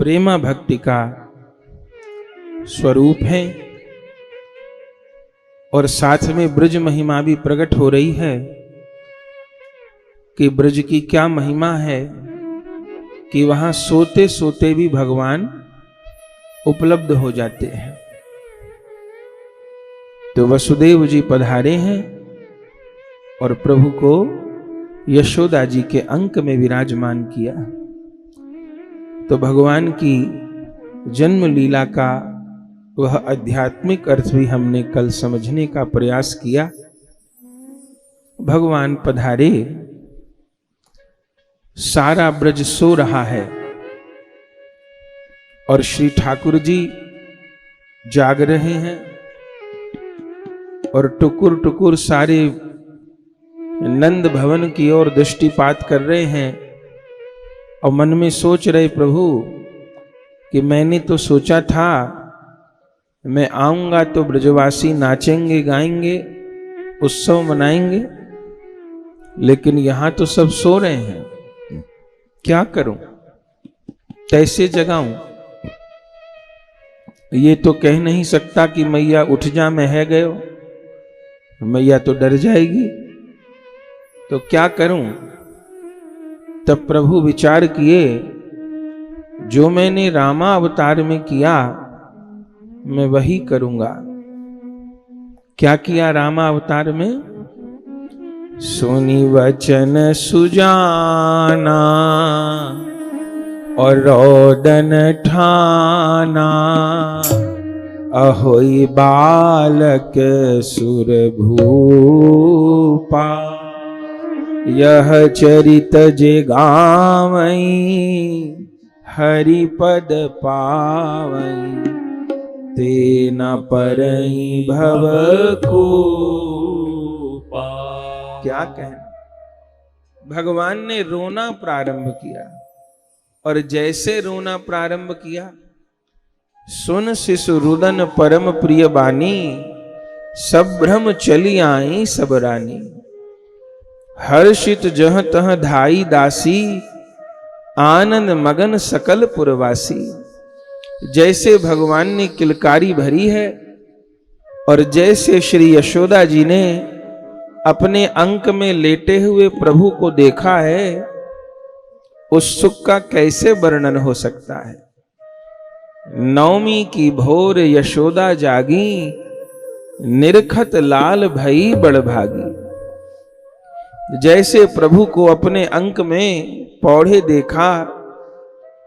प्रेमा भक्ति का स्वरूप है और साथ में ब्रज महिमा भी प्रकट हो रही है कि ब्रज की क्या महिमा है कि वहां सोते सोते भी भगवान उपलब्ध हो जाते हैं। तो वसुदेव जी पधारे हैं और प्रभु को यशोदा जी के अंक में विराजमान किया। तो भगवान की जन्म लीला का वह आध्यात्मिक अर्थ भी हमने कल समझने का प्रयास किया। भगवान पधारे, सारा ब्रज सो रहा है और श्री ठाकुर जी जाग रहे हैं और टुकुर टुकुर सारे नंद भवन की ओर दृष्टिपात कर रहे हैं और मन में सोच रहे, प्रभु कि मैंने तो सोचा था मैं आऊंगा तो ब्रजवासी नाचेंगे गाएंगे उत्सव मनाएंगे, लेकिन यहां तो सब सो रहे हैं, क्या करूं, कैसे जगाऊं। ये तो कह नहीं सकता कि मैया उठ जा मैं है गयो, मैया तो डर जाएगी, तो क्या करूं। तब प्रभु विचार किए, जो मैंने रामा अवतार में किया मैं वही करूंगा। क्या किया रामा अवतार में? सुनी वचन सुजाना और रोदन ठाना, अहोई बालक सुर भूपा, यह चरित जे गावई हरि पद पावई, ते न परई भव को पा। क्या कहना, भगवान ने रोना प्रारंभ किया और जैसे रोना प्रारंभ किया, सुन शिशु रुदन परम प्रिय बानी, सब भ्रम चली आई सब रानी, हर्षित जह तह धाई दासी, आनंद मगन सकल पुरवासी। जैसे भगवान ने किलकारी भरी है और जैसे श्री यशोदा जी ने अपने अंक में लेटे हुए प्रभु को देखा है, उस सुख का कैसे वर्णन हो सकता है। नवमी की भोर यशोदा जागी, निरखत लाल भई बड़भागी। जैसे प्रभु को अपने अंक में पौड़े देखा,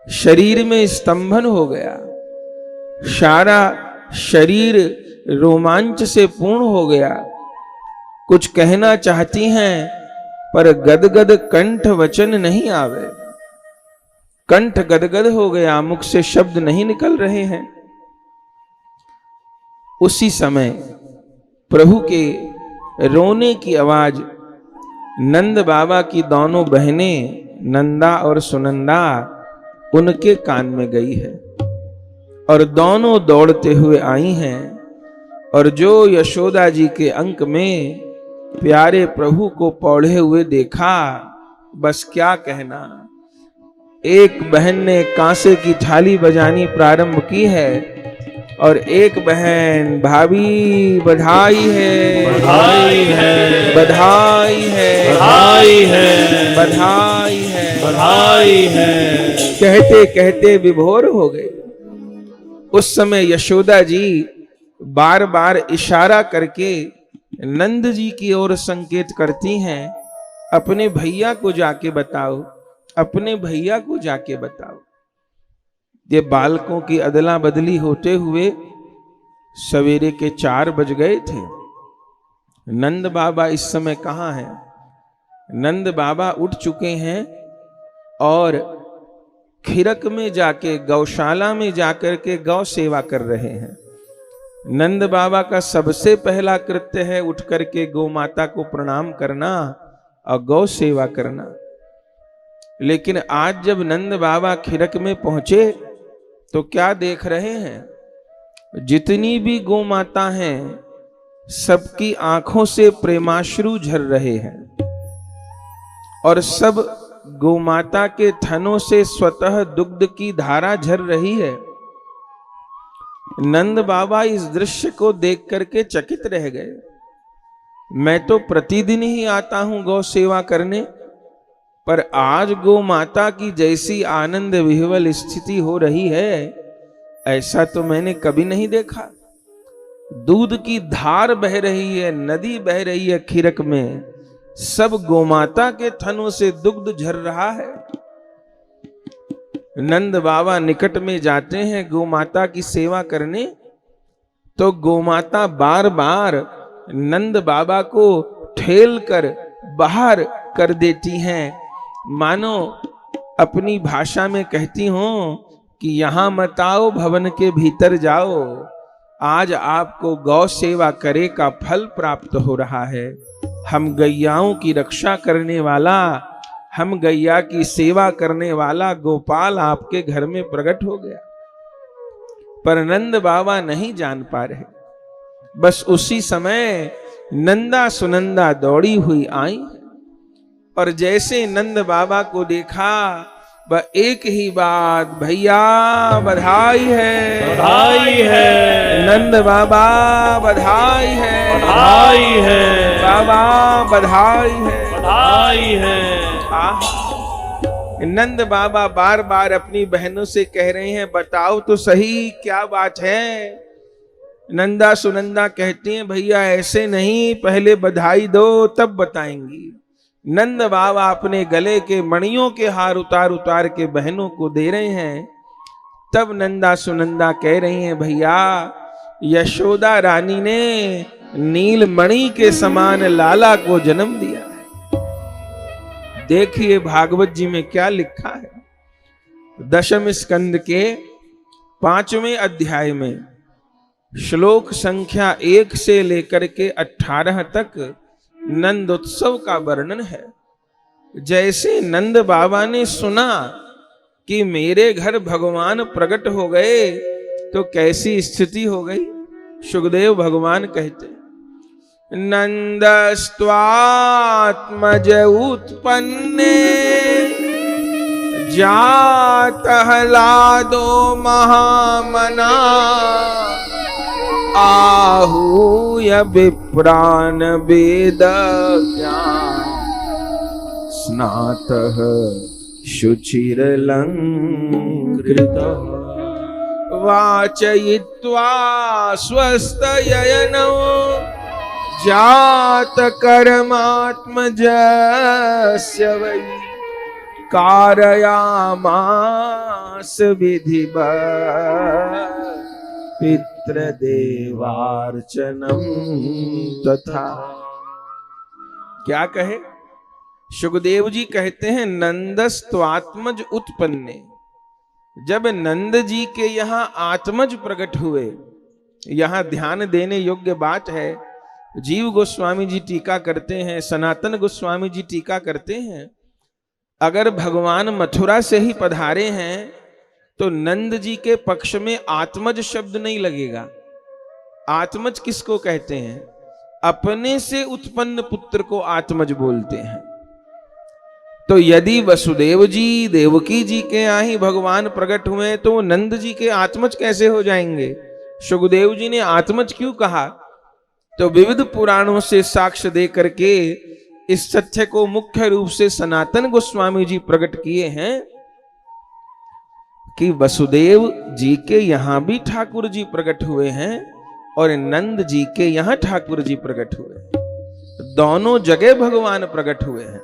शरीर में स्तंभन हो गया, सारा शरीर रोमांच से पूर्ण हो गया। कुछ कहना चाहती हैं पर गदगद कंठ वचन नहीं आवे, कंठ गदगद हो गया, मुख से शब्द नहीं निकल रहे हैं। उसी समय प्रभु के रोने की आवाज नंद बाबा की दोनों बहनें नंदा और सुनंदा उनके कान में गई है और दोनों दौड़ते हुए आई हैं और जो यशोदा जी के अंक में प्यारे प्रभु को पौड़े हुए देखा, बस क्या कहना। एक बहन ने कांसे की थाली बजानी प्रारंभ की है और एक बहन, भाभी बधाई है बधाई है बधाई है बधाई है बधाई है बधाई है कहते कहते विभोर हो गए। उस समय यशोदा जी बार बार इशारा करके नंद जी की ओर संकेत करती हैं, अपने भैया को जाके बताओ, अपने भैया को जाके बताओ। ये बालकों की अदला बदली होते हुए सवेरे के 4 बज गए थे। नंद बाबा इस समय कहाँ हैं? नंद बाबा उठ चुके हैं और खिरक में जाके, गौशाला में जाकर के गौ सेवा कर रहे हैं। नंद बाबा का सबसे पहला कृत्य है उठ करके गौ माता को प्रणाम करना और गौ सेवा करना। लेकिन आज जब नंद बाबा खिरक में पहुंचे तो क्या देख रहे हैं? जितनी भी गौ माता हैं सबकी आंखों से प्रेमाश्रु झर रहे हैं और सब गोमाता के थनों से स्वतः दुग्ध की धारा झर रही है। नंद बाबा इस दृश्य को देख करके चकित रह गए। मैं तो प्रतिदिन ही आता हूं गौ सेवा करने, पर आज गौ माता की जैसी आनंद विह्वल स्थिति हो रही है, ऐसा तो मैंने कभी नहीं देखा। दूध की धार बह रही है, नदी बह रही है खीरक में, सब गोमाता के थनों से दुग्ध झर रहा है। नंद बाबा निकट में जाते हैं गोमाता की सेवा करने, तो गोमाता बार बार नंद बाबा को ठेल कर बाहर कर देती हैं, मानो अपनी भाषा में कहती हों कि यहां मत आओ, भवन के भीतर जाओ, आज आपको गौ सेवा करे का फल प्राप्त हो रहा है। हम गैयाओं की रक्षा करने वाला, हम गैया की सेवा करने वाला गोपाल आपके घर में प्रकट हो गया। पर नंद बाबा नहीं जान पा रहे। बस उसी समय नंदा सुनंदा दौड़ी हुई आई, और जैसे नंद बाबा को देखा, वह एक ही बात, भैया बधाई है, बधाई है, नंद बाबा बधाई है, बधाई है, बाबा बधाई है, बधाई है। नंद बाबा बार बार अपनी बहनों से कह रहे हैं, बताओ तो सही क्या बात है। नंदा सुनंदा कहती हैं, भैया ऐसे नहीं, पहले बधाई दो तब बताएंगी। नंद बाबा अपने गले के मणियों के हार उतार उतार के बहनों को दे रहे हैं। तब नंदा सुनंदा कह रही हैं, भैया यशोदा रानी ने नीलमणि के समान लाला को जन्म दिया है। देखिए भागवत जी में क्या लिखा है। 10वें स्कंद के 5वें अध्याय में श्लोक संख्या 1 से लेकर के 18 तक नंद उत्सव का वर्णन है। जैसे नंद बाबा ने सुना कि मेरे घर भगवान प्रकट हो गए, तो कैसी स्थिति हो गई। सुखदेव भगवान कहते, नंदस्त्वात्मज उत्पन्ने जातः लादो महामना आहूय विप्रान वेद ज्ञान स्नातः शुचिरलंकृतः वाचयित्वा स्वस्तयनो जात कर्मात्मजस्य वै कारयामास विधिवत् पितृदेवार्चनम तथा। क्या कहे सुखदेव जी कहते हैं, नंदस्त्वात्मज उत्पन्ने। जब नंद जी के यहाँ आत्मज प्रकट हुए, यहाँ ध्यान देने योग्य बात है। जीव गोस्वामी जी टीका करते हैं, सनातन गोस्वामी जी टीका करते हैं, अगर भगवान मथुरा से ही पधारे हैं तो नंद जी के पक्ष में आत्मज शब्द नहीं लगेगा। आत्मज किसको कहते हैं? अपने से उत्पन्न पुत्र को आत्मज बोलते हैं। तो यदि वसुदेव जी देवकी जी के यहाँ ही भगवान प्रकट हुए तो नंद जी के आत्मज कैसे हो जाएंगे? सुखदेव जी ने आत्मज क्यों कहा? तो विविध पुराणों से साक्ष्य दे करके इस तथ्य को मुख्य रूप से सनातन गोस्वामी जी प्रकट किए हैं कि वसुदेव जी के यहां भी ठाकुर जी प्रकट हुए हैं और नंद जी के यहां ठाकुर जी प्रकट हुए हैं। दोनों जगह भगवान प्रकट हुए हैं।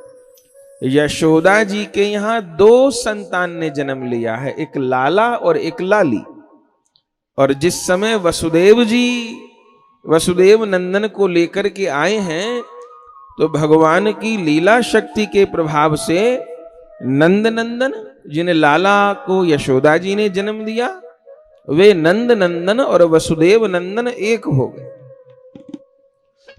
यशोदा जी के यहां 2 संतान ने जन्म लिया है, एक लाला और एक लाली। और जिस समय वसुदेव जी वसुदेव नंदन को लेकर के आए हैं तो भगवान की लीला शक्ति के प्रभाव से नंद नंदन, जिन्हें लाला को यशोदा जी ने जन्म दिया, वे नंद नंदन और वसुदेव नंदन एक हो गए।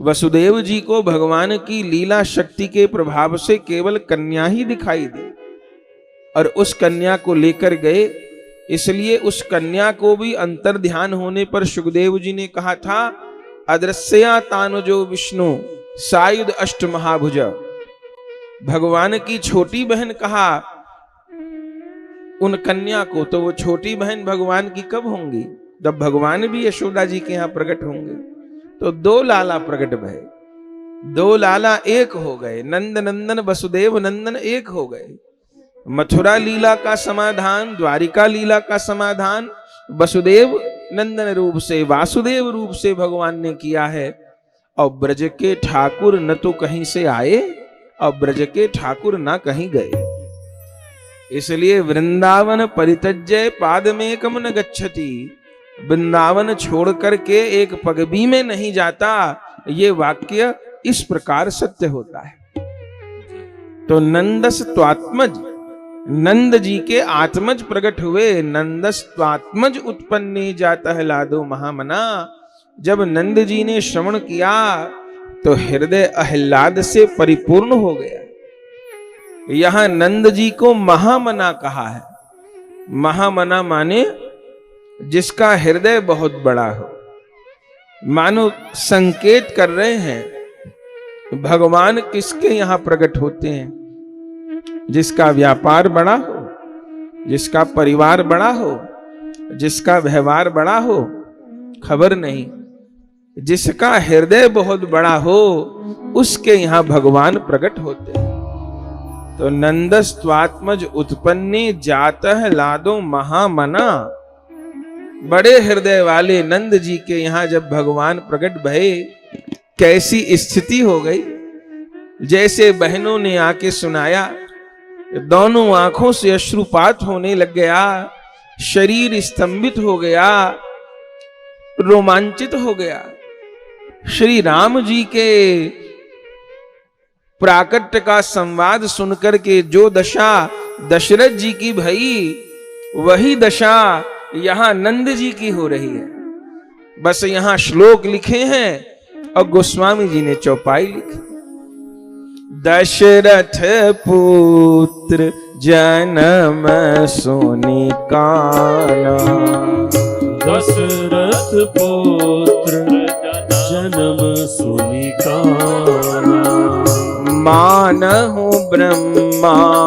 वसुदेव जी को भगवान की लीला शक्ति के प्रभाव से केवल कन्या ही दिखाई दी और उस कन्या को लेकर गए। इसलिए उस कन्या को भी अंतर ध्यान होने पर सुखदेव जी ने कहा था, अदृश्या तानुजो विष्णु सायुध अष्ट महाभुज। भगवान की छोटी बहन कहा उन कन्या को, तो वो छोटी बहन भगवान की कब होंगी? जब भगवान भी यशोदा जी के यहां प्रकट होंगे। तो दो लाला प्रकट भये, दो लाला एक हो गए, नंद नंदन वसुदेव नंदन एक हो गए। मथुरा लीला का समाधान, द्वारिका लीला का समाधान वसुदेव नंदन रूप से, वासुदेव रूप से भगवान ने किया है। और ब्रज के ठाकुर न तो कहीं से आए और ब्रज के ठाकुर ना कहीं गए। इसलिए वृंदावन परित्यज्य पादमेकम न गच्छति, वृंदावन छोड़ करके एक पग भी में नहीं जाता। ये वाक्य इस प्रकार सत्य होता है। तो नंदस त्वात्मज, नंद जी के आत्मज प्रकट हुए। नंदस त्वात्मज उत्पन्ने जाता है लादो महामना। जब नंद जी ने श्रवण किया तो हृदय आह्लाद से परिपूर्ण हो गया। यहां नंद जी को महामना कहा है। महामना माने जिसका हृदय बहुत बड़ा हो। मानो संकेत कर रहे हैं भगवान किसके यहां प्रकट होते हैं? जिसका व्यापार बड़ा हो, जिसका परिवार बड़ा हो, जिसका व्यवहार बड़ा हो, खबर नहीं, जिसका हृदय बहुत बड़ा हो उसके यहां भगवान प्रकट होते हैं। तो नंदस्त्वात्मज उत्पन्ने जातः लादो महामना। बड़े हृदय वाले नंद जी के यहां जब भगवान प्रकट भये, कैसी स्थिति हो गई। जैसे बहनों ने आके सुनाया, दोनों आंखों से अश्रुपात होने लग गया, शरीर स्तंभित हो गया, रोमांचित हो गया। श्री राम जी के प्राकट्य का संवाद सुनकर के जो दशा दशरथ जी की भई, वही दशा यहां नंद जी की हो रही है। बस यहां श्लोक लिखे हैं और गोस्वामी जी ने चौपाई लिखी। दशरथ पुत्र जन्म सुनि काना, दशरथ पुत्र जन्म सुनि काना। मानहु ब्रह्मानंद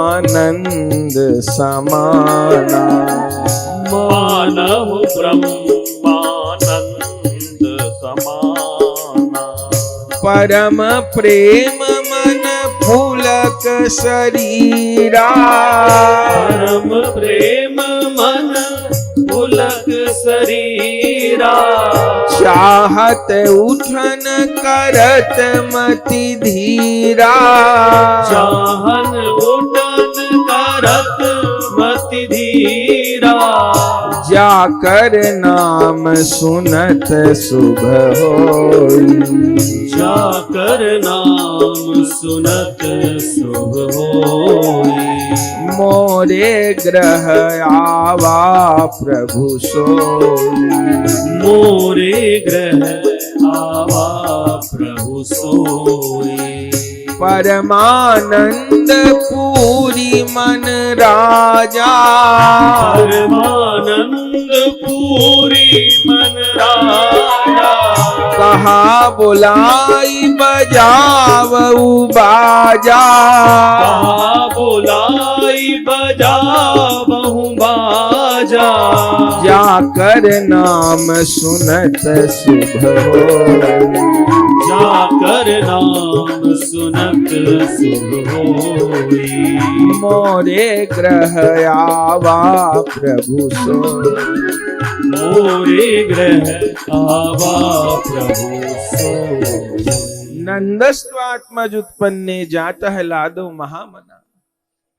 समाना, मानहु ब्रह्मानंद समाना। परम प्रेम मन फूलक शरीरा, परम प्रेम मन पुलक शरीरा। चाहत उठन करत मति धीरा, चाहन उठन करत मति धीरा। जाकर नाम सुनत शुभ होई, जाकर नाम सुनत शुभ होई। मोरे ग्रह आवा प्रभु सोई, मोरे ग्रह आवा प्रभु सोई। परमानंद पूरी मन राजा, परमानंद पूरी मन राजा। कहा बुलाई बजावऊ बाजा, कहा बुलाई बजावहु बाजा। जाकर नाम सुनत शुभ होई, जाकर नाम सुनत शुभ होई। मोरे ग्रह आवा प्रभु सोई, मोरे ग्रह आवा प्रभु सोई। नंदस्त्वात्मज उत्पन्ने जातः लादो महामना।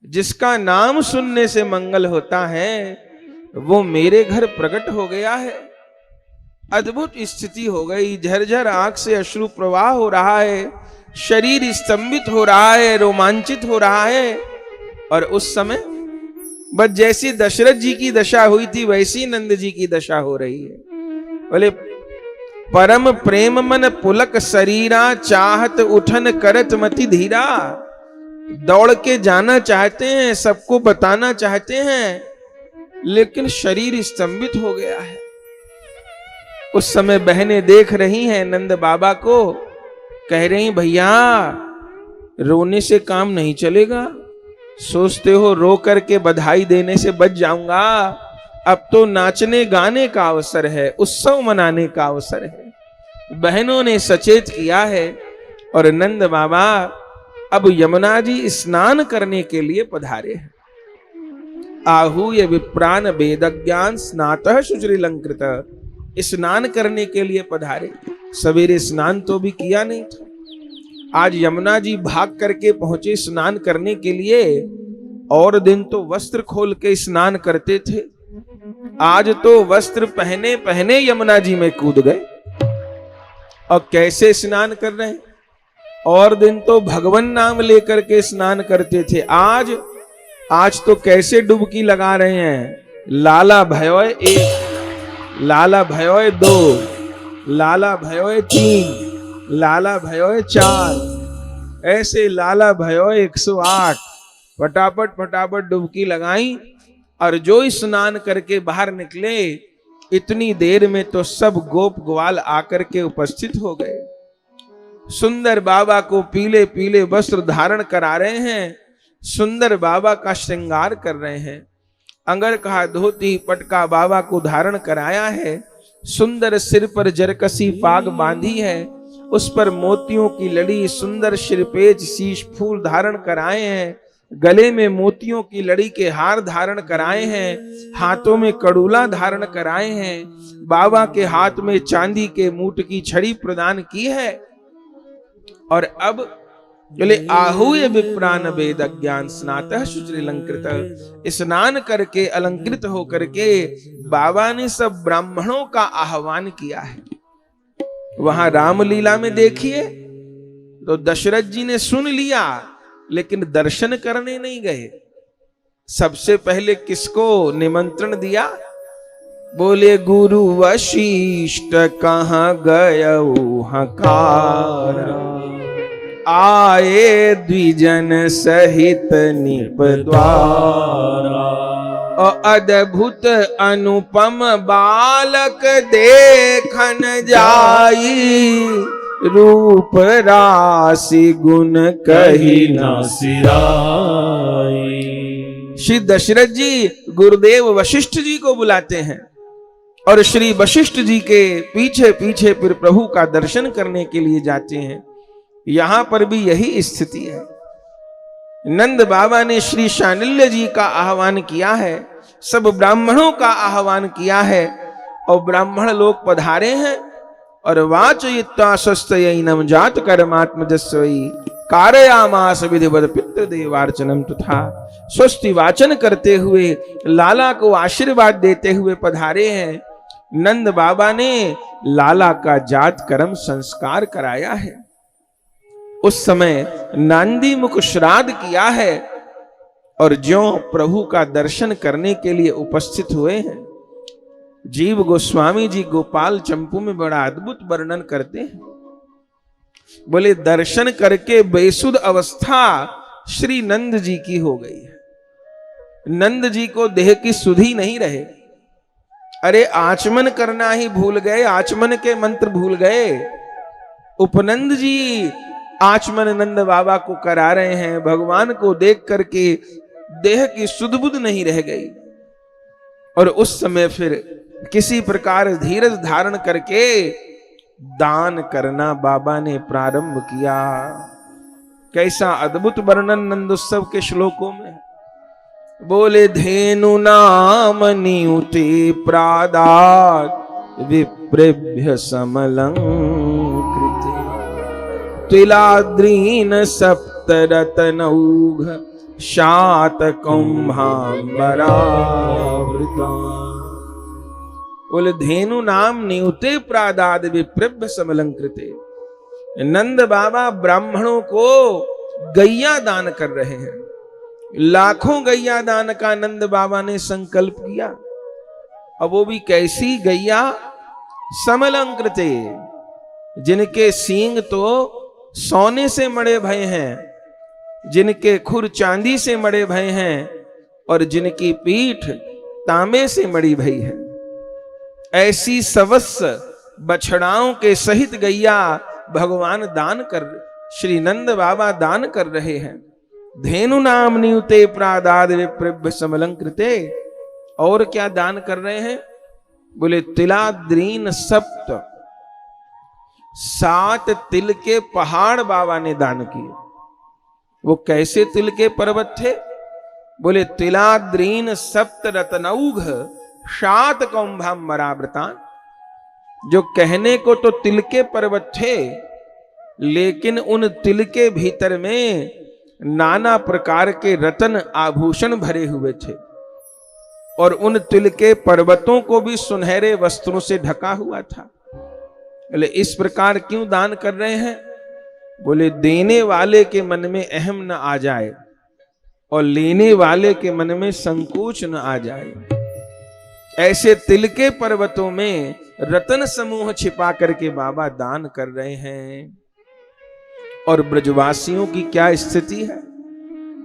जिसका नाम सुनने से मंगल होता है वो मेरे घर प्रकट हो गया है। अद्भुत स्थिति हो गई। झरझर आंख से अश्रु प्रवाह हो रहा है, शरीर स्तंभित हो रहा है, रोमांचित हो रहा है। और उस समय बस जैसी दशरथ जी की दशा हुई थी वैसी नंद जी की दशा हो रही है। बोले परम प्रेम मन पुलक शरीरा, चाहत उठन करत मति धीरा। दौड़ के जाना चाहते हैं, सबको बताना चाहते हैं, लेकिन शरीर स्तंभित हो गया है। उस समय बहनें देख रही हैं नंद बाबा को, कह रही भैया रोने से काम नहीं चलेगा। सोचते हो रो करके बधाई देने से बच जाऊंगा, अब तो नाचने गाने का अवसर है, उत्सव मनाने का अवसर है। बहनों ने सचेत किया है और नंद बाबा अब यमुना जी स्नान करने के लिए पधारे हैं। आहूय विप्रान वेद ज्ञान स्नातः शुचिरलंकृत, स्नान करने के लिए पधारे। सवेरे स्नान तो भी किया नहीं था, आज यमुना जी भाग करके पहुंचे स्नान करने के लिए। और दिन तो वस्त्र खोल के स्नान करते थे, आज तो वस्त्र पहने पहने यमुना जी में कूद गए और कैसे स्नान कर रहे हैं। और दिन तो भगवान नाम लेकर के स्नान करते थे, आज तो कैसे डुबकी लगा रहे हैं। लाला भयोय 1, लाला भयोय 2, लाला भयोय 3, लाला भयोय 4, ऐसे लाला भयोय 108 फटाफट फटाफट डुबकी लगाई। और जो स्नान करके बाहर निकले, इतनी देर में तो सब गोप ग्वाल आकर के उपस्थित हो गए। सुंदर बाबा को पीले पीले वस्त्र धारण करा रहे हैं, सुंदर बाबा का श्रृंगार कर रहे हैं। अंगर का धोती पटका बाबा को धारण कराया है, सुंदर सिर पर जरकसी पाग बांधी है, उस पर मोतियों की लड़ी, सुंदर शिरपेज शीश फूल धारण कराए हैं, गले में मोतियों की लड़ी के हार धारण कराए हैं, हाथों में कड़ूला धारण कराए हैं, बाबा के हाथ में चांदी के मूठ की छड़ी प्रदान की है। और अब बोले आहूय विप्रान वेद ज्ञान स्नातः शुचिरलंकृत, स्नान करके अलंकृत होकर के बाबा ने सब ब्राह्मणों का आह्वान किया है। वहां रामलीला में देखिए तो दशरथ जी ने सुन लिया लेकिन दर्शन करने नहीं गए। सबसे पहले किसको निमंत्रण दिया? बोले गुरु वशिष्ठ कहाँ गयऊ हकार, आए द्विजन सहित निप द्वारा, अद्भुत अनुपम बालक देखन जाई, रूप राशि गुण कही न सिराई। श्री दशरथ जी गुरुदेव वशिष्ठ जी को बुलाते हैं और श्री वशिष्ठ जी के पीछे पीछे फिर प्रभु का दर्शन करने के लिए जाते हैं। यहां पर भी यही स्थिति है। नंद बाबा ने श्री शानिल्य जी का आह्वान किया है, सब ब्राह्मणों का आह्वान किया है और ब्राह्मण लोग पधारे हैं। और वाचयित्वा स्वस्तयैनम जात कर्मात्मजस्वई कारयामास विधिवत पितृदेवार्चनम तथा, स्वस्ति वाचन करते हुए लाला को आशीर्वाद देते हुए पधारे हैं। नंद बाबा ने लाला का जात कर्म संस्कार कराया है। उस समय नांदी मुख श्राद्ध किया है और ज्यों प्रभु का दर्शन करने के लिए उपस्थित हुए हैं। जीव गोस्वामी जी गोपाल चंपू में बड़ा अद्भुत वर्णन करते हैं। बोले दर्शन करके बेसुध अवस्था श्री नंद जी की हो गई है। नंद जी को देह की सुधि नहीं रहे। अरे आचमन करना ही भूल गए, आचमन के मंत्र भूल गए। उपनंद जी आचमन नंद बाबा को करा रहे हैं। भगवान को देख करके देह की सुध बुध नहीं रह गई। और उस समय फिर किसी प्रकार धीरज धारण करके दान करना बाबा ने प्रारंभ किया। कैसा अद्भुत वर्णन नंदोत्सव के श्लोकों में। बोले धेनु नाम नियुते प्रादात विप्रेभ्य समलंकृते, तिलाद्रीन सप्तरत्नौघ शात कुंभांबरावृता। बोले धेनु नाम नियुते प्रादाद विप्रेभ्य समलंकृते। नंद बाबा ब्राह्मणों को गैया दान कर रहे हैं। लाखों गैया दान का नंद बाबा ने संकल्प किया। अब वो भी कैसी गैया? समलंकृते, जिनके सींग तो सोने से मड़े भये हैं, जिनके खुर चांदी से मड़े भये हैं और जिनकी पीठ तांबे से मड़ी भई है। ऐसी सवस्स बछड़ाओं के सहित गैया भगवान दान कर श्री नंद बाबा दान कर रहे हैं। धेनु नाम नियुते प्रादाद विप्रभ्य समलंकृते। और क्या दान कर रहे हैं? बोले तिलाद्रीन सप्त, 7 तिल के पहाड़ बाबा ने दान किए। वो कैसे तिल के पर्वत थे? बोले तिलाद्रीन सप्त रत्नौघ 7 कौंभाम्बरावृतान। जो कहने को तो तिल के पर्वत थे, लेकिन उन तिल के भीतर में नाना प्रकार के रत्न आभूषण भरे हुए थे, और उन तिल के पर्वतों को भी सुनहरे वस्त्रों से ढका हुआ था। बोले इस प्रकार क्यों दान कर रहे हैं? बोले देने वाले के मन में अहम न आ जाए और लेने वाले के मन में संकोच न आ जाए। ऐसे तिल के पर्वतों में रत्न समूह छिपा करके बाबा दान कर रहे हैं। और ब्रजवासियों की क्या स्थिति है?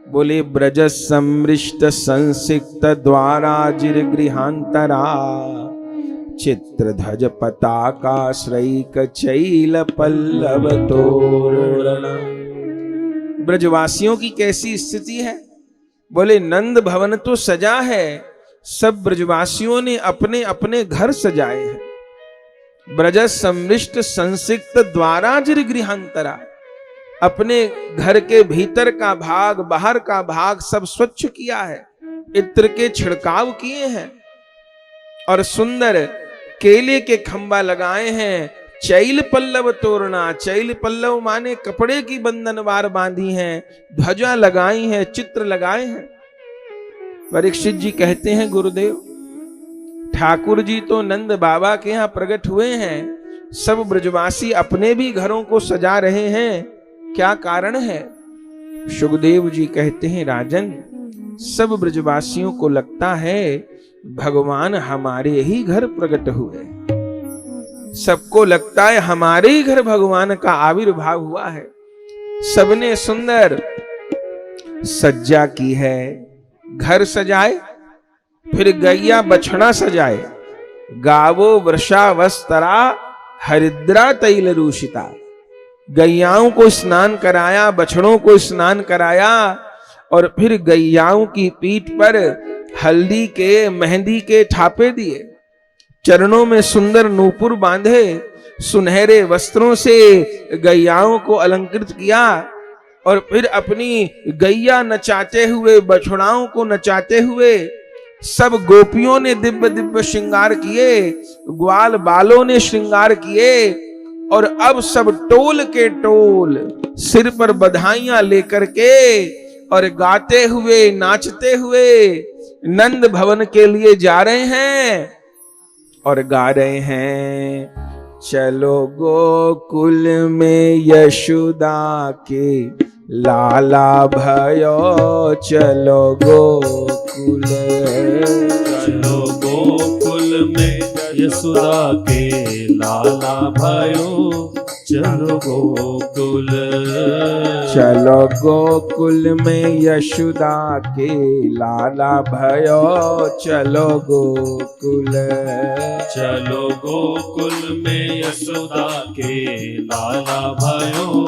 बोले ब्रज समृष्ट संसिक्त द्वारा जिर गृहांतरा चित्रध्वज पताका श्रैक चैल पल्लव तोरण। ब्रजवासियों की कैसी स्थिति है? बोले नंद भवन तो सजा है, सब ब्रजवासियों ने अपने अपने घर सजाए हैं। ब्रज समृष्ट संसिक्त द्वारा जिर गृहांतरा, अपने घर के भीतर का भाग बाहर का भाग सब स्वच्छ किया है, इत्र के छिड़काव किए हैं और सुंदर केले के खंबा लगाए हैं। चैल पल्लव तोरणा, चैल पल्लव माने कपड़े की बंधनवार बांधी हैं, ध्वजा लगाई हैं, चित्र लगाए हैं। परीक्षित जी कहते हैं गुरुदेव, ठाकुर जी तो नंद बाबा के यहाँ प्रकट हुए हैं, सब ब्रजवासी अपने भी घरों को सजा रहे हैं, क्या कारण है? सुखदेव जी कहते हैं राजन, सब ब्रजवासियों को लगता है भगवान हमारे ही घर प्रकट हुए। सबको लगता है हमारे ही घर भगवान का आविर्भाव हुआ है। सबने सुंदर सज्जा की है, घर सजाए, फिर गैया बछड़ा सजाए। गावो वृषा वस्तरा हरिद्रा तैल रूषिता। गैयाओं को स्नान कराया, बछड़ों को स्नान कराया, और फिर गैयाओं की पीठ पर हल्दी के मेहंदी के थापे दिए, चरणों में सुंदर नूपुर बांधे, सुनहरे वस्त्रों से गैयाओं को अलंकृत किया, और फिर अपनी गैया नचाते हुए, बछड़ाओं को नचाते हुए सब गोपियों ने दिव्य दिव्य श्रृंगार किए, ग्वाल बालों ने श्रृंगार किए, और अब सब टोल के टोल सिर पर बधाइयां लेकर के और गाते हुए नाचते हुए नंद भवन के लिए जा रहे हैं और गा रहे हैं, चलो गोकुल में यशोदा के लाला भयो, चलो गोकुल, चलो गोकुल में यशोदा के लाला भयो, चलो गोकुल, चलो गोकुल में यशोदा के लाला भयो, चलो गोकुल, चलो गोकुल में यशोदा के लाला भयो,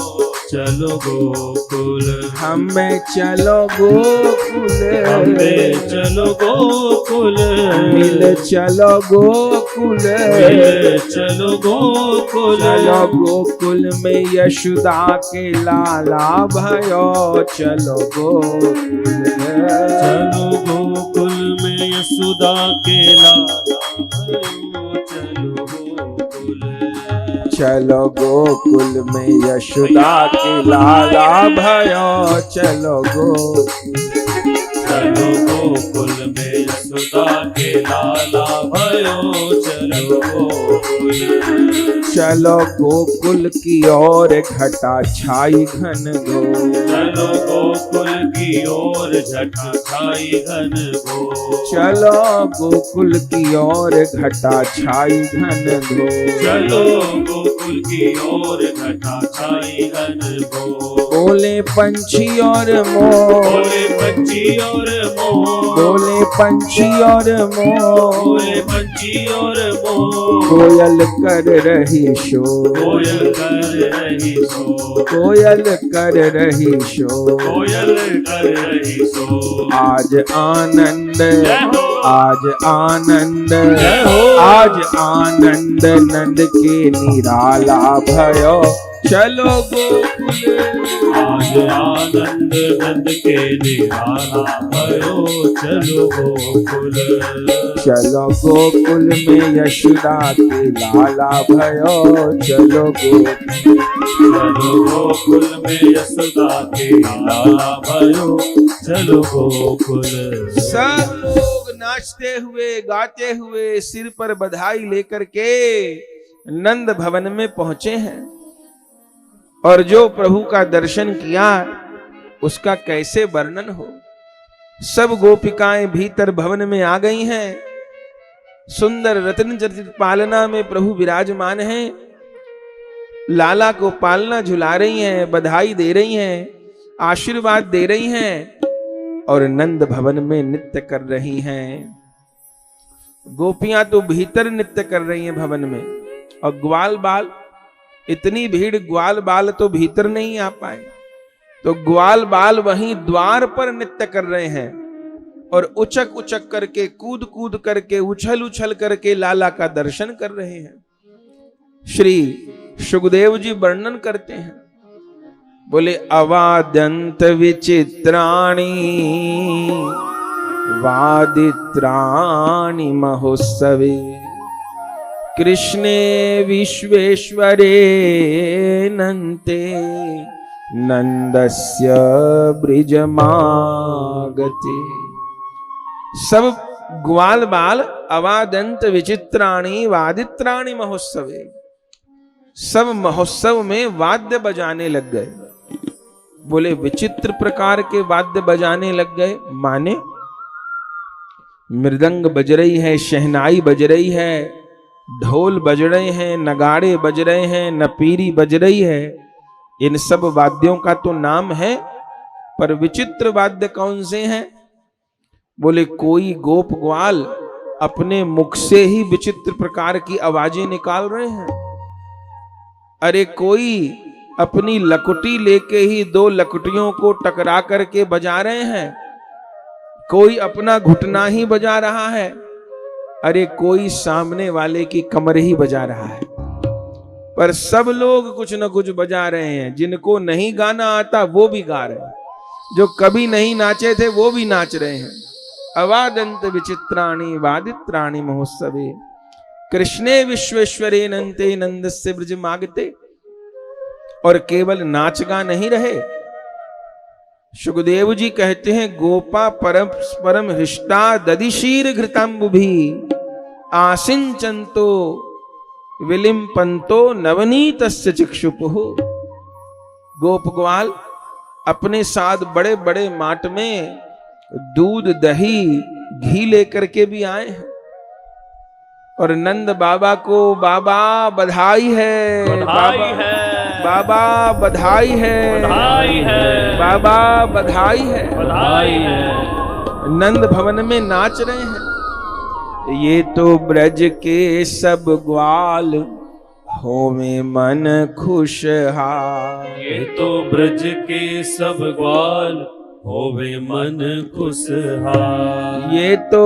चलो गोकुल, हमें चलो गोकुल, हमें चलो गोकुल, मिल चलो गोकुल, मिल चलो गोकुल, चलो गोकुल में यशोदा के लाला भयो, चलो गोकुल, चलो गोकुल में यशोदा के लाला भयो, चलो गोकुल, चलो गोकुल में यशोदा के लाला भयो, चलो गोकुल, चलो गोकुल में यशोदा के लाला भयो, चलो गोकुल, चलो गोकुल की ओर घटा छाई घन घोर, चलो गोकुल की ओर जटा छाई घन घोर। चलो गोकुल की ओर घटा छाई घन घोर। चलो गोकुल की ओर घटा छाई घन घोर। बोले पंछी और मोर, बोले पंछी और मोर, बोले पंछी और मोर, बोले पंछी और मोर। कोयल कर रही शोर, कोयल कर रही शोर, कोयल कर रही शोर। कोयल कर रही शोर। आज आनंद, जय हो। आज आनंद, जय हो। आज आनंद नंद के निराला भयो। चलो गोकुल, आज आनंद नंद के निराला भयो। चलो गोकुल, चलो गोकुल में यशोदा के लाला भयो। चलो गोकुल, चलो गोकुल में यशोदा के लाला भयो। चलो गोकुल। सब लोग नाचते हुए गाते हुए सिर पर बधाई लेकर के नंद भवन में पहुंचे हैं। और जो प्रभु का दर्शन किया उसका कैसे वर्णन हो। सब गोपिकाएं भीतर भवन में आ गई हैं। सुंदर रत्न जटित पालना में प्रभु विराजमान हैं। लाला को पालना झुला रही हैं, बधाई दे रही हैं, आशीर्वाद दे रही हैं और नंद भवन में नृत्य कर रही हैं। गोपियां तो भीतर नृत्य कर रही हैं भवन में, और ग्वाल बाल, इतनी भीड़, ग्वाल बाल तो भीतर नहीं आ पाए, तो ग्वाल बाल वहीं द्वार पर नृत्य कर रहे हैं और उचक उचक करके, कूद कूद करके, उछल उछल करके लाला का दर्शन कर रहे हैं। श्री सुखदेव जी वर्णन करते हैं, बोले अवाद्यंत विचित्राणि वादित्राणि महोत्सवे कृष्णे विश्वेश्वरे नन्ते नंदस्य ब्रिजमागते। सब ग्वाल बाल अवादंत विचित्राणि वादित्राणि महोत्सवे, सब महोत्सव में वाद्य बजाने लग गए। बोले विचित्र प्रकार के वाद्य बजाने लग गए, माने मृदंग बज रही है, शहनाई बज रही है, ढोल बज रहे हैं, नगाड़े बज रहे हैं, नपीरी बज रही है। इन सब वाद्यों का तो नाम है, पर विचित्र वाद्य कौन से हैं? बोले कोई गोप ग्वाल अपने मुख से ही विचित्र प्रकार की आवाजें निकाल रहे हैं। अरे कोई अपनी लकुटी लेके ही दो लकुटियों को टकरा करके बजा रहे हैं। कोई अपना घुटना ही बजा रहा है। अरे कोई सामने वाले की कमर ही बजा रहा है। पर सब लोग कुछ न कुछ बजा रहे हैं। जिनको नहीं गाना आता वो भी गा रहे हैं, जो कभी नहीं नाचे थे वो भी नाच रहे हैं। अवादंत विचित्राणि वादित्राणि महोत्सवे कृष्णे विश्वेश्वरे नन्ते नंदस्य ब्रज मागते। और केवल नाच गा नहीं रहे, सुखदेव जी कहते हैं गोपा परस्परम हृष्टा दधिशीर घृतांबुभि आसिंचंतो विलिम्पंतो नवनीतस्य चिक्षुपुः। गोप ग्वाल अपने साथ बड़े बड़े माट में दूध दही घी लेकर के भी आए हैं। और नंद बाबा को बाबा बधाई है, बधाई बाबा, है, बाबा बधाई है, बधाई है, बाबा बधाई है, बधाई है। नंद भवन में नाच रहे हैं। ये तो ब्रज के सब ग्वाल होवे मन खुशहाल। ये तो ब्रज के सब ग्वाल होवे मन खुशहाल। ये तो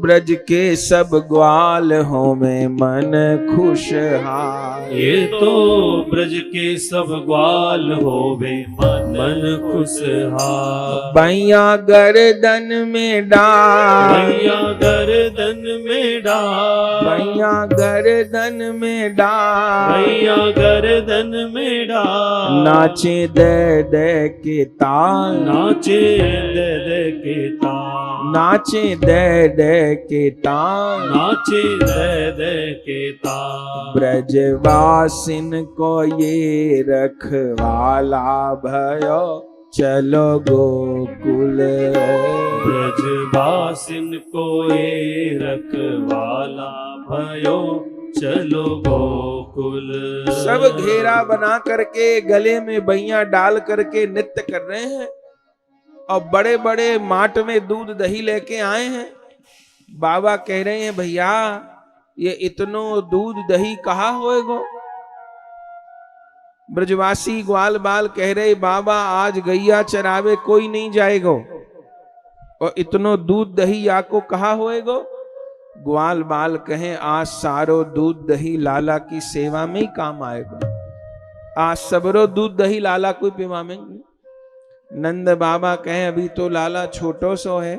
ब्रज के सब ग्वाल होवे मन खुशहाल। ये तो ब्रज के सब ग्वाल होवे मन खुशहाल। बैया गर्दन में डाल, बैया गर्दन में डाल, बैया गर्दन में डाल, बैया गर्दन में डाल। नाचे दे दे के ताल, नाचे दे दे के ताल, नाचे दे दे के ताल। नाचे दे दे के ताल। ब्रजवासिन को ये रखवाला भयो। चलो गोकुल। ब्रजवासिन को ये रखवाला भयो, चलो गोकुल। सब घेरा बना करके गले में बैया डाल करके नृत्य कर रहे हैं और बड़े बड़े माट में दूध दही लेके आए हैं। बाबा कह रहे हैं भैया ये इतनो दूध दही कहाँ होएगो। ब्रजवासी ग्वाल बाल कह रहे बाबा आज गैया चरावे कोई नहीं जाएगो और इतनो दूध दही याको कहा होएगो। ग्वाल बाल कहें आज सारो दूध दही लाला की सेवा में ही काम आएगा। आज सबरो दूध दही लाला कोई पिवामेंगे। नंद बाबा कहें अभी तो लाला छोटो सो है,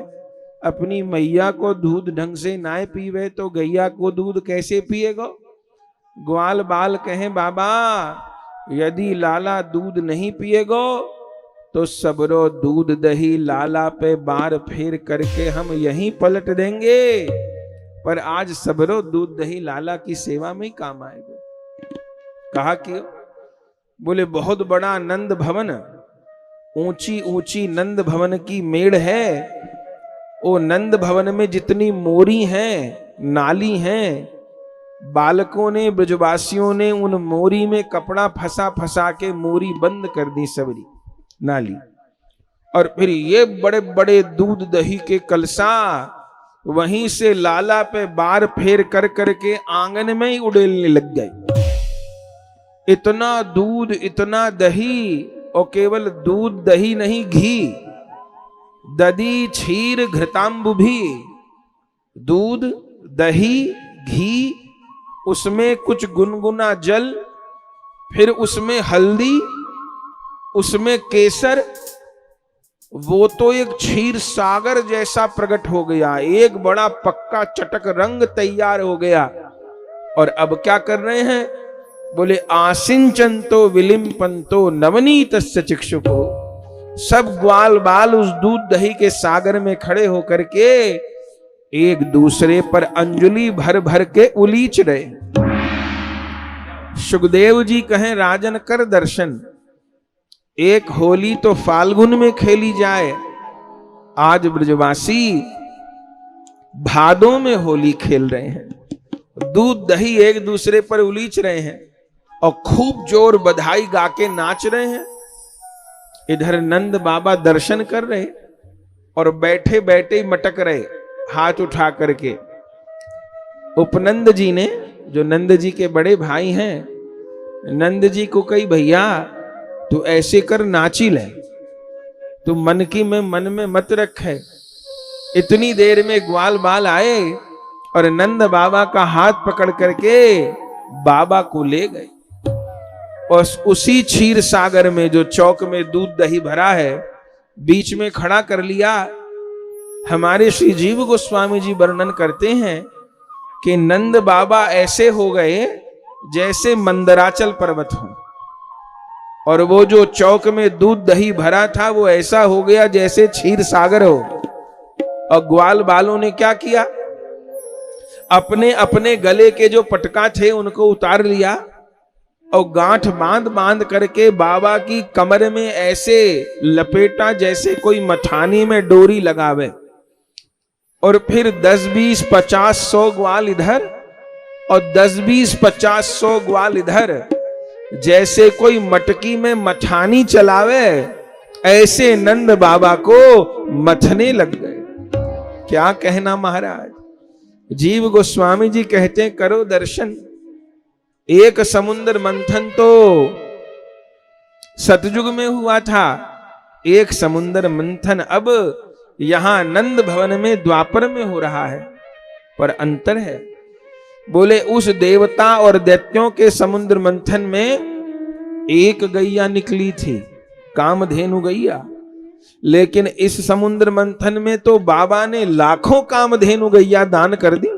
अपनी मैया को दूध ढंग से ना पीवे तो गैया को दूध कैसे पिएगो। ग्वाल बाल कहें बाबा यदि लाला दूध नहीं पिएगो तो सबरो दूध दही लाला पे बार फेर करके हम यहीं पलट देंगे, पर आज सबरो दूध दही लाला की सेवा में ही काम आएगा। कहा क्यों? बोले बहुत बड़ा नंद भवन, ऊंची ऊंची नंद भवन की मेड़ है। वो नंद भवन में जितनी मोरी हैं, नाली हैं, बालकों ने ब्रजवासियों ने उन मोरी में कपड़ा फंसा फंसा के मोरी बंद कर दी सबरी नाली। और फिर ये बड़े बड़े दूध दही के कलसा वहीं से लाला पे बार फेर कर करके आंगन में ही उड़ेलने लग गए। इतना दूध इतना दही, और केवल दूध दही नहीं घी, दधी क्षीर घृतांबु भी, दूध दही घी, उसमें कुछ गुनगुना जल, फिर उसमें हल्दी, उसमें केसर, वो तो एक क्षीर सागर जैसा प्रकट हो गया। एक बड़ा पक्का चटक रंग तैयार हो गया। और अब क्या कर रहे हैं? बोले आसिंचंतो विलिम्पंतो नवनीतस्य चिक्षुको। सब ग्वाल बाल उस दूध दही के सागर में खड़े होकर के एक दूसरे पर अंजलि भर भर के उलीच रहे। सुखदेव जी कहें राजन कर दर्शन, एक होली तो फाल्गुन में खेली जाए, आज ब्रजवासी भादों में होली खेल रहे हैं। दूध दही एक दूसरे पर उलीच रहे हैं और खूब जोर बधाई गा के नाच रहे हैं। इधर नंद बाबा दर्शन कर रहे और बैठे बैठे मटक रहे हाथ उठा करके। उपनंद जी ने, जो नंद जी के बड़े भाई हैं, नंद जी को कही भैया तू ऐसे कर नाची ले, तू मन की में मन में मत रखे। इतनी देर में ग्वाल बाल आए और नंद बाबा का हाथ पकड़ करके बाबा को ले गए और उसी क्षीर सागर में जो चौक में दूध दही भरा है बीच में खड़ा कर लिया। हमारे श्री जीव गोस्वामी जी वर्णन करते हैं कि नंद बाबा ऐसे हो गए जैसे मंदराचल पर्वत हो, और वो जो चौक में दूध दही भरा था वो ऐसा हो गया जैसे क्षीर सागर हो। और ग्वाल बालों ने क्या किया? अपने अपने गले के जो पटका थे उनको उतार लिया और गांठ बांध बांध करके बाबा की कमर में ऐसे लपेटा जैसे कोई मथानी में डोरी लगावे। और फिर 10-20-50-100 ग्वाल इधर और 10-20-50-100 ग्वाल इधर, जैसे कोई मटकी में मथानी चलावे, ऐसे नंद बाबा को मथने लग गए। क्या कहना महाराज। जीव गोस्वामी जी कहते हैं करो दर्शन। एक समुद्र मंथन तो सतयुग में हुआ था, एक समुद्र मंथन अब यहां नंद भवन में द्वापर में हो रहा है, पर अंतर है। बोले उस देवता और दैत्यों के समुद्र मंथन में एक गैया निकली थी, कामधेनु गैया, लेकिन इस समुद्र मंथन में तो बाबा ने लाखों कामधेनु गैया दान कर दी।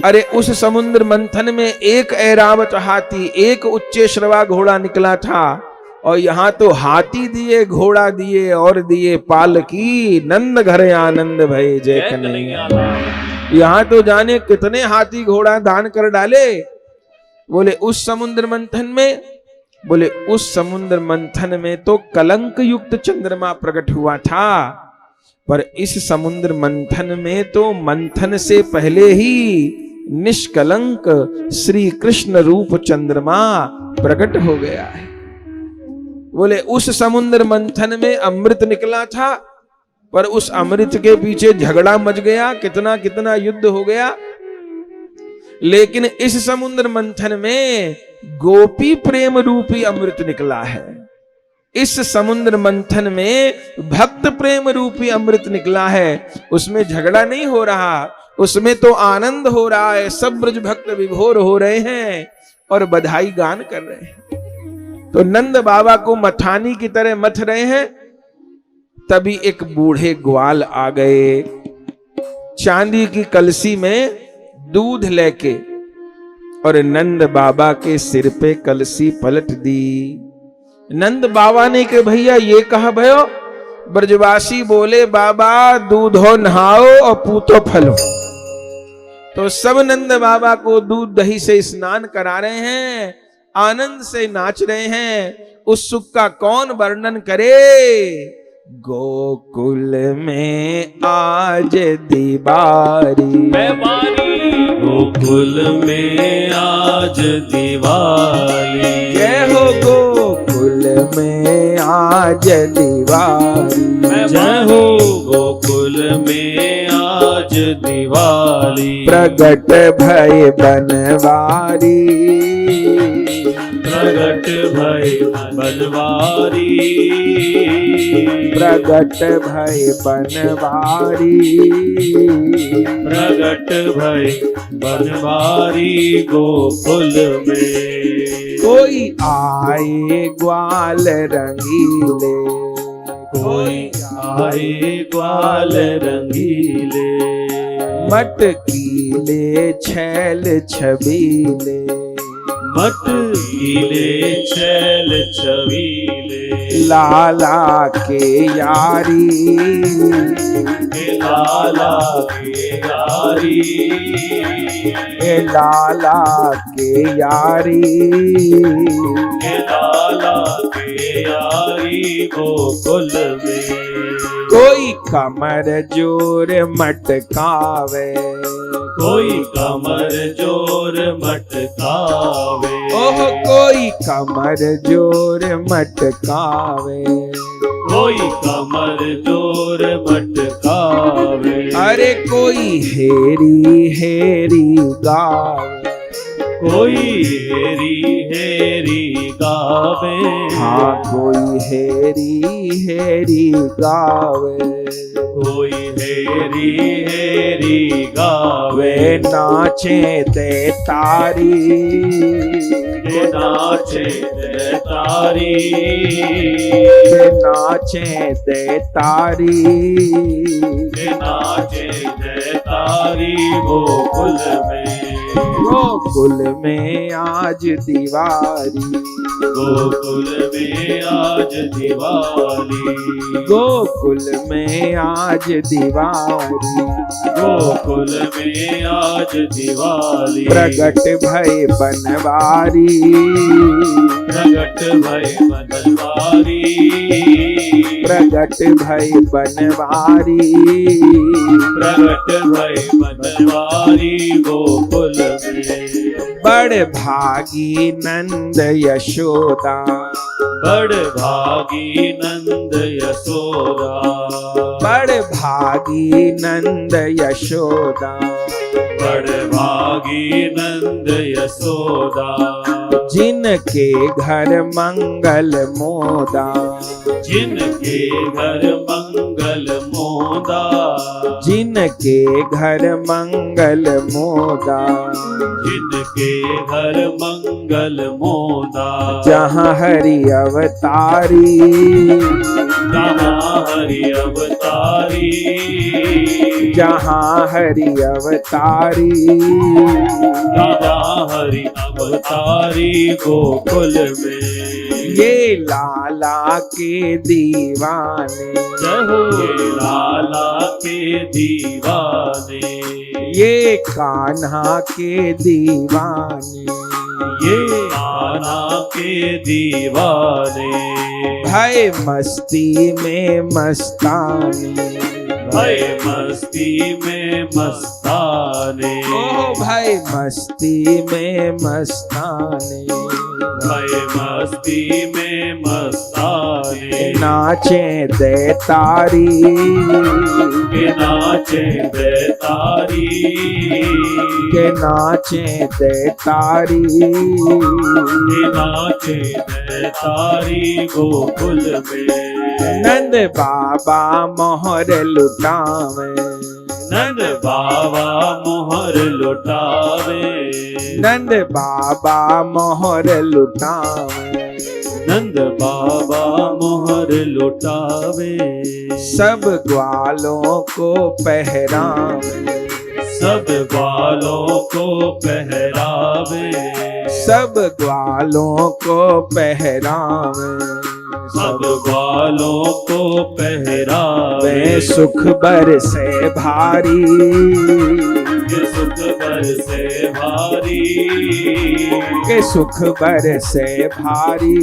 अरे उस समुद्र मंथन में एक ऐरावत हाथी, एक उच्चे श्रवा घोड़ा निकला था, और यहां तो हाथी दिए, घोड़ा दिए और दिए पालकी, नंद घर आनंद भय जय कन्हैया। यहां तो जाने कितने हाथी घोड़ा दान कर डाले। बोले उस समुद्र मंथन में बोले उस समुद्र मंथन में तो कलंक युक्त चंद्रमा प्रकट हुआ था, पर इस समुद्र मंथन में तो मंथन से पहले ही निष्कलंक श्री कृष्ण रूप चंद्रमा प्रकट हो गया है। बोले उस समुद्र मंथन में अमृत निकला था, पर उस अमृत के पीछे झगड़ा मच गया, कितना कितना युद्ध हो गया। लेकिन इस समुद्र मंथन में गोपी प्रेम रूपी अमृत निकला है। इस समुद्र मंथन में भक्त प्रेम रूपी अमृत निकला है। उसमें झगड़ा नहीं हो रहा, उसमें तो आनंद हो रहा है। सब ब्रज भक्त विभोर हो रहे हैं और बधाई गान कर रहे हैं। तो नंद बाबा को मथानी की तरह मथ रहे हैं। तभी एक बूढ़े ग्वाल आ गए, चांदी की कलसी में दूध लेके, और नंद बाबा के सिर पे कलसी पलट दी। नंद बाबा ने कि भैया ये कहा भयो। ब्रजवासी बोले बाबा दूधो नहाओ और पूतो फलो। तो सब नंद बाबा को दूध दही से स्नान करा रहे हैं, आनंद से नाच रहे हैं। उस सुख का कौन वर्णन करे। गोकुल में आज दीवारी, गोकुल में आज दिवाली। जय हो गोकुल में आज दिवाली। जय हो गोकुल में आज दिवाली। प्रगट भय बनवारी, प्रगट भय बनवारी। प्रगट भय बनवारी। प्रगट भय बनवारी गोकुल में। कोई आए ग्वाल रंगीले, कोई आए ग्वाल रंगीले। मटकीले छैल छबीले, मटकीले छैल छबीले। लाला के यारी, लाला के यारी। लाला के यारी। लाला के यारी गोकुल में। कोई कमर जोर मटकावे, कोई कमर जोर मटकावे। ओह कोई कमर जोर मटकावे। कोई कमर जोर मटकावे। अरे कोई हेरी हेरी गावे, कोई हेरी हेरी गावे। हाँ कोई हेरी हेरी गावे। कोई हेरी हेरी गावे। वे नाचे दे तारी, वे नाचे दे तारी। वे नाचे दे तारी। वे नाचे दे तारी गोकुल में। गोकुल में आज दिवाली, गोकुल में आज दिवाली। गोकुल में आज दिवाली। गोकुल में आज दिवाली। प्रगट भय बनवारी, प्रगट भय बनवारी। प्रगट भय बनवारी। प्रगट भय बनवारी गोकुल में। बड़ भागी नंद यशोदा, बड़ भागी नंद यशोदा। बड़ भागी नंद यशोदा। बड़ भागी नंद यशोदा। जिनके घर मंगल मोदा, जिनके घर मंगल मोदा। जिनके घर मंगल मोदा। जिनके घर मंगल मोदा। जहाँ हरि अवतारी, जहाँ हरि अवतारी। जहाँ हरि अवतारी। जहाँ हरि अवतारी गोकुल में। ये लाला के दीवाने, ये लाला के दीवाने। ये कान्हा के दीवाने। ये कान्हा के दीवाने, भाई मस्ती में मस्तानी, भाई मस्ती में मस्ताने, ओ भाई मस्ती में मस्तानी, भाई मस्ती में मस्ताने, नाचे दे तारी, के नाचे बेतारी, के नाचे दे तारी, के नाचे बेतारी गोकुल में। नंद बाबा मोहर लुटावे, नंद बाबा मोहर लुटावे, नंद बाबा मोहर लुटावे, नंद बाबा मोहर लुटावे, सब ग्वालों को पहरावे, सब ग्वालों को पहरावे, सब ग्वालों को पहरावे, सब ग्वालों को पहरावे, वे सुख बरसे भारी, के सुख बरसे भारी, के सुख बरसे भारी,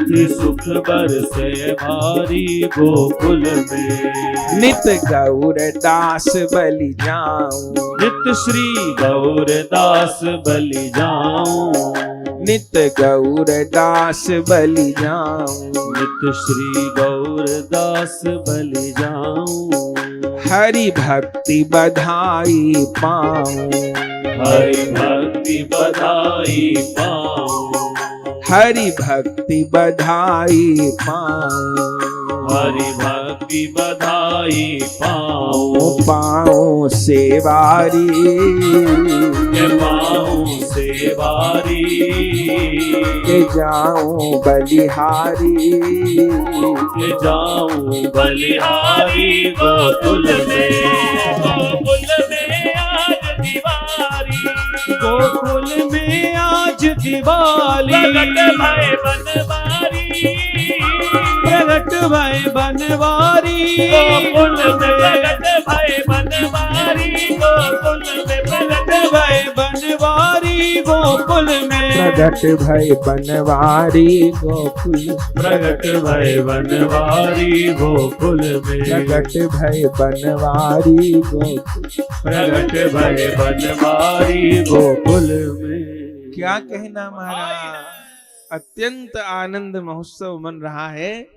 के सुख बरसे भारी गोकुल में। नित गौर दास बलि जाऊं, नित श्री गौरदास बलि जाऊं, नित गौर दास बलि जाऊं, नित श्री गौरदास बलि जाऊं, हरि भक्ति बधाई पाऊं, हरि भक्ति बधाई पाऊं, हरि भक्ति बधाई पाऊं, हरि भक्ति बधाई पाऊं, पाऊं सेवारी, के पाऊं सेवारी, के जाऊं बलिहारी, के जाऊं बलिहारी गोकुल में। गोकुल में आज दिवाली, गोकुल में आज दिवाली, प्रगट भय बनवारी, प्रगट भय बनवारी, गोकुल में प्रगट भय बनवारी, गोकुल में प्रगट भय बनवारी, गोकुल में प्रगट भय बनवारी गोकुल, प्रगट भय बनवारी गोकुल में, प्रगट भय बनवारी गोकुल, प्रगट भय बनवारी गोकुल में। क्या कहना महाराज, अत्यंत आनंद महोत्सव मन रहा है।